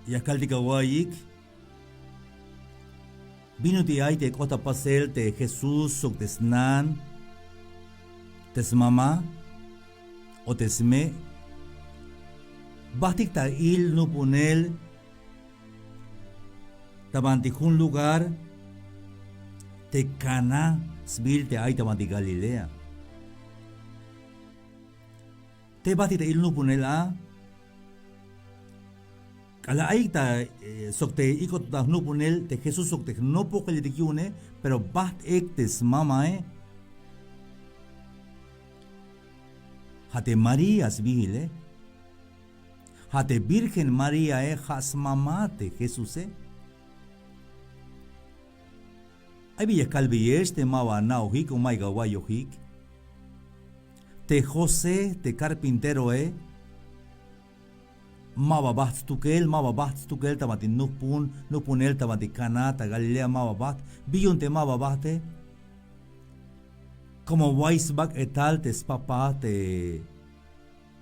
Yakaltika waik. Vino ti ay te kota pasel te Jesús sok tesnan. Tes mama. O tesme. Batik ta il no punel. Tabantijun lugar. Te Cana sbil te ay tabanti Galilea. Te batik ta il no punel a. Kala ay ta sok te ikot ta no punel te Jesús sok te no po kalitikyune pero bat ek tes mama Hate María sbihile. Hate Virgen María has mamá te Jesús Ay biya kalbiyesh te mawa nauhik o maiga wayohik. Te José te carpintero Mava baht tukel tamati nupunel tamati Cana ta Galilea mava baht biyun te mava bahte como Weisbach etal te papá te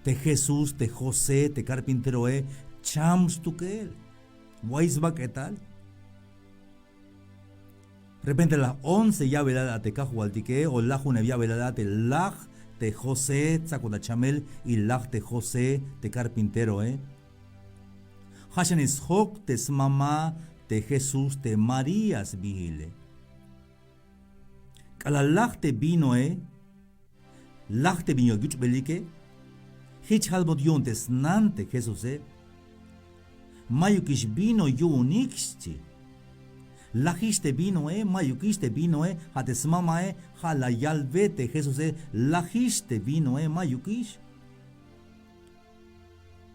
Jesús te José te carpintero chams tukel Weisbach etal repente las 11 ya velada te cajualtique o lajune ya velada te laj te José tsakuda chamel y laj te José te carpintero Hashan is hok te mama te Jesús te Marías vigile. Kala lachte vino lachte vino güç belike. Hiç halbot yun te snante Jesús Mayukish vino yuniksti. Lajiste vino mayukiste vino hates mama hala yalvete Jesús lajiste vino mayukish.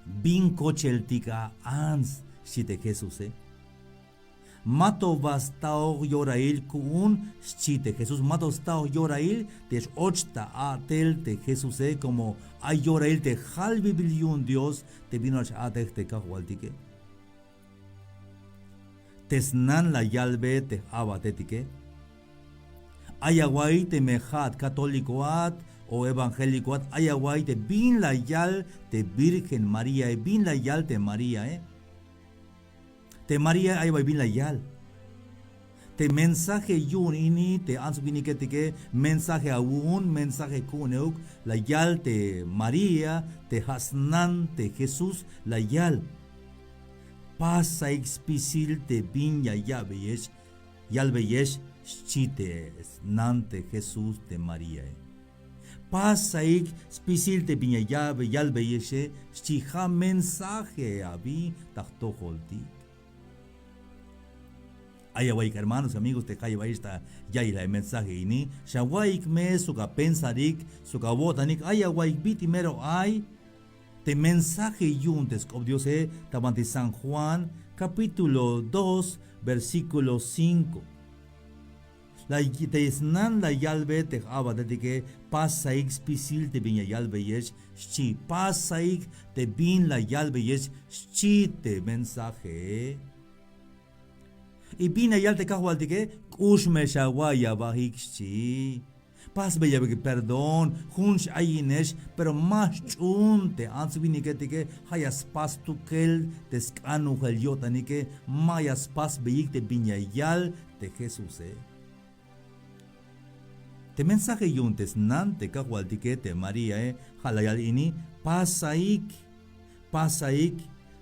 Bin kocheltika ans shite Jesús Mato bastao yorail kun shite Jesús mato stao yorail te ochta atel te Jesús como ay yorail te halbi bilion Dios te vino a te kahualtike tesnan la yalbe te abatetike ayaguay te mejat católicoat o evangélico ayaguay te bin la yal te Virgen María bin la yal te María te María ayaguay bin la yal te mensaje yun ini te ansubiniquetique mensaje aún mensaje kuneuk la yal te María te hasnan te Jesús la yal pasa expisil te bin ya beyesh yal beyesh chite nante Jesús te María Pasaik spisil te piña llave yalbe yeshe chiha mensaje abi takto holti. Ayawaik hermanos amigos te kaya esta ya el mensaje ini shawaik me suka pensarik suka botanik ayawaik bitimero ay te mensaje yuntes ob Dios tabanti San Juan capítulo 2 versículo 5. La teisnan la yalbe te abadete que pasaik spisil te bin yalbe yesh chi pasaik te bin la yalbe yesh chi te mensaje y bin yal te kahualte que kushme shawaya bahik chi pas bella que perdón hunch ayinesh pero más chun te ansubini que te que hayas pas tu kel te skanu hel yotani que mayas pas beik te bin yal te Jesús Te mensaje yuntes nante kahualtique te María halayal ini pasaik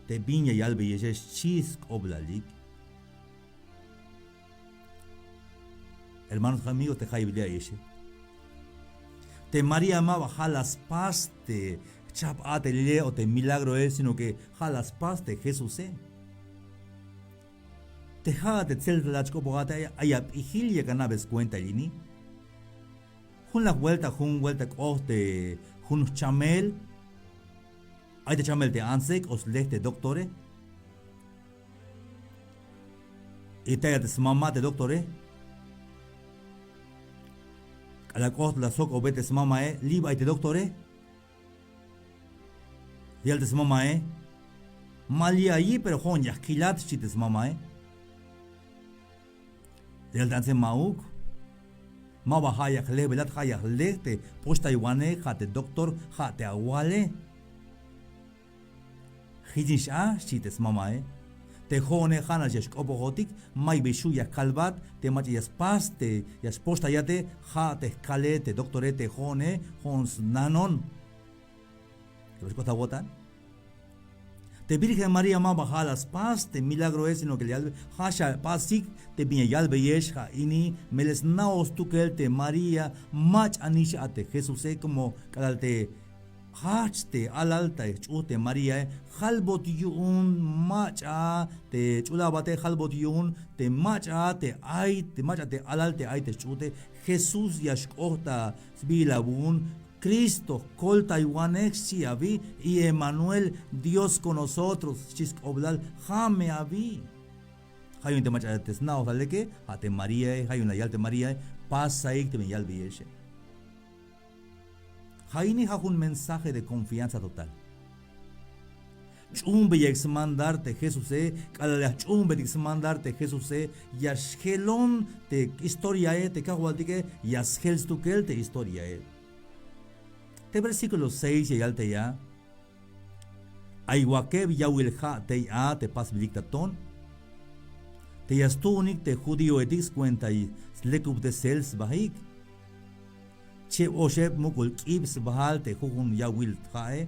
te viña yalbe yeshes chisk oblalik. Hermanos amigos te jaibilia yeshe. Te María amaba halas pas te chap atele o te milagro sino que halas pas te Jesús Te ha te tsel lachko bogata ayap ihilia canabes cuenta lini. Hun la vuelta de hun chamel ay te chamel te ansek os leste doctore y te te mama te doctore ala cost la sok obete mama liba ay te doctore y el te mama malia ahí pero hon ya kilat chites mama el danse mauk Mawa hayak le belat hayak le te posta iwane hate doctor hate awale. Hijish chites mamae. te jone hana yash obohotik mai beshu ya kalbat te mach yas pas te yas posta yate ha te kale te doctore te jone hons nanon que los cosa votan te Virgen María ma bajalas pas te milagro es no que le hasha pasik te binya yal beyesh ha ini meles naos tukel te María mach anish ate Jesús como kalalte hach te alalta chute María halbot yun macha te chulabate halbot yun te macha te ay te macha te alalte ay te chute Jesús yashkota sbilabun Cristo kol taiwanex avi y Emmanuel Dios con nosotros chisk oblal jame avi hay un te macha te snao dale que ate María hay una yalte María pasa y te me yal bieshe. Haini ha un mensaje de confianza total. Chumbe yex mandarte Jesús kalala chumbe yex mandarte Jesús yashelon te historia te kawaltike yashels tukel te historia te versículo 6 y alte ya Aiwakeb yawil ha te a te pas dictaton te yastunik te judío etix cuenta y lekub de sels bahik che osheb mukul kibs bahal te jujun yawil hae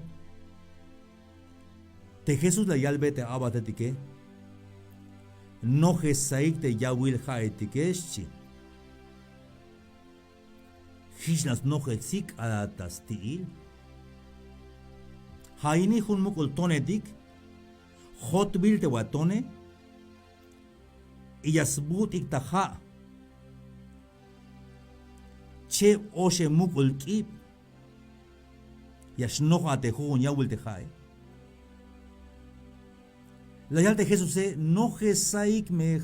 te Jesús la yalbe te abatetike no jesaik te yawil hae tikeshi hishnas no jesik alatastil haini jun mukul tonetik hot bil te watone y yasbut iktaha che oshe mukul kib yashnoja te jujun yawil te hae la yal de Jesús no jesaik me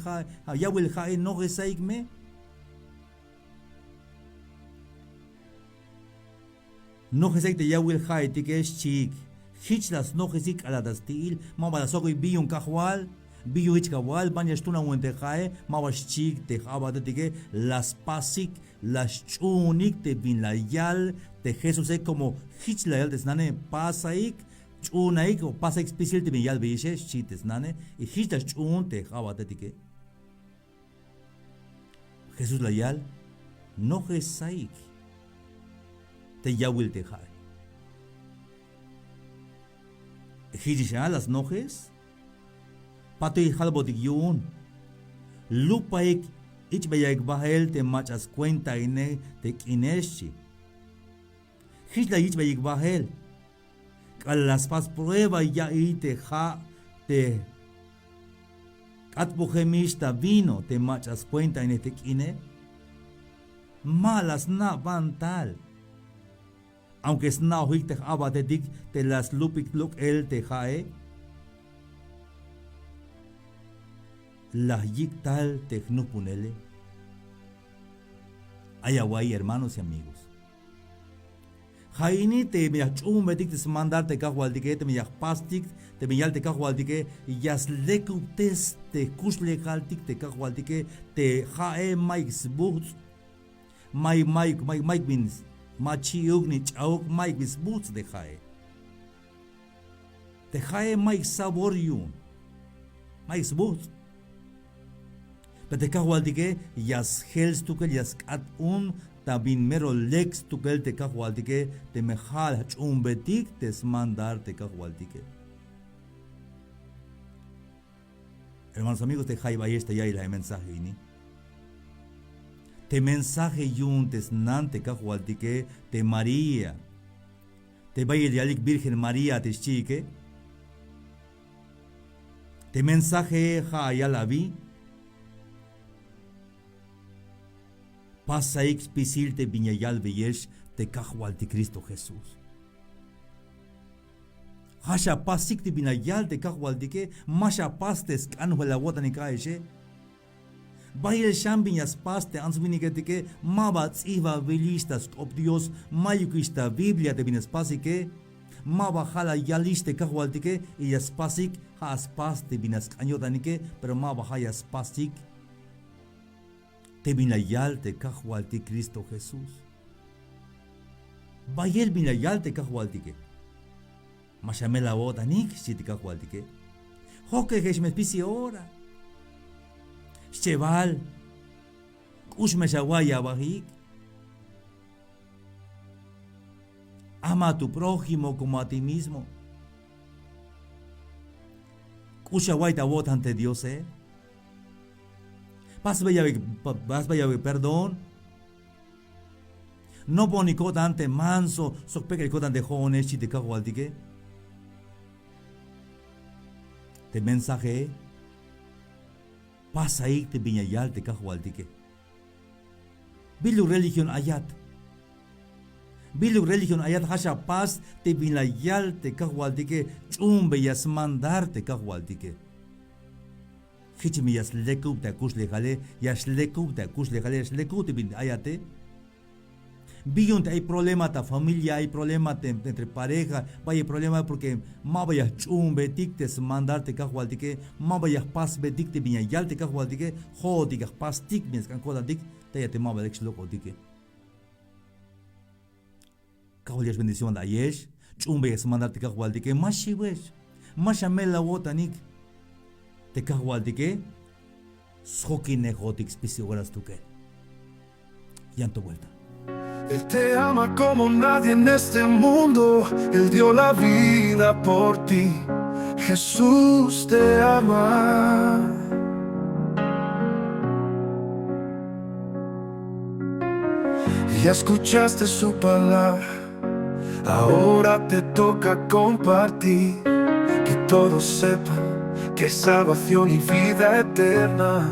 yawil hae no jesaik me no jesaik te yawil hae tikesh chik hichlas no jesik alatastil mama sokoy biyun kahwal biyu ich kawal banyas tuna wente hae mawas chik te abatetike las pasik las chunik te bin la yal de Jesús como hich la yal desnane pasaik chunaik o pasaik special te bin yal beishe chit desnane y hich las chun te abatetike Jesús la yal no jesaik te yawil te hae hichisha las nojes patoy halbotik yun lupaik ich bayak bahel te machas cuenta ine te kineshi hich la ich bayak bahel kal las pas prueba ya te ha te atbujemista vino te machas cuenta ine te kine malas na vantal aunque es na huik te abatetik te las lupik luk el te hae la yik tal tecnupunele ayawai hermanos y amigos haini te me chumbetik te mandar te kahwaldike te me yak pastik te me yal te kahwaldike yas lekuptes te kuslekaltik te kahwaldike te hae mike sbuts mike means machi ugni chauk mike sbuts de hae te hae mike sabor yun mike sbuts Pero kahwaldike yas hels tukel yas kat tabin mero lex tukel te kahwaldike te mehal chumbetik te smandar te kahwaldike. Hermanos amigos te jaiba esta ya y la mensaje ini. Te mensaje yun te snan te kahwaldike te María. Te vaya de alik Virgen María te chique. Te mensaje ja ya la vi. Pasa expisil te viñayal veyesh te kahwal te Cristo Jesús. Hasha pasik te viñayal te kahwal te que masha pastes canhuela wota ni kaeshe. Bahil shambiñas paste ansvinike te que mabats iva velistas op Dios mayukista Biblia te vinas pasike maba jala yaliste kahwal te que y yas pasik has paste vinas cañodanike pero maba hayas pasik te binayal te kahwal te Cristo Jesús. Bayel binayal te kahwal te que. Mashamela otanik si te kahwal te que. Hoke que me pisi ora. Cheval. Ushme shawaya bajik. Ama a tu prójimo como a ti mismo. Ushawaita vot ante Dios, Vas vaya perdón. No ponicota ante manso, sok pega el ante jóvenes si te cago al tique. Te mensaje. Pasa ahí te viñayal te cago al tique. Bilu religión ayat. Bilu religión ayat hasha paz te viñayal te cago al tique. Chumbe yas mandar te cago al tique. Hichimi yas lekup te akus legale, yas lekup te akus legale, yas lekup te bin ayate. Billonte hay problema ta familia, hay problema entre pareja, vaya problema porque ma vaya chumbe tictes mandarte cajualtique, ma vaya pas beticte viña yalte cajualtique, jodige pas tic miens can coda tic, te ma vaya loco tique. Cajualias bendición da yesh, chumbe es mandarte cajualtique, mashi wesh, mashamela wotanik, te cajualtique, schokine jotix pisi horas tuque. Yanto vuelta. Él te ama como nadie en este mundo, Él dio la vida por ti, Jesús te ama. Ya escuchaste su palabra, ahora te toca compartir, que todos sepan que es salvación y vida eterna.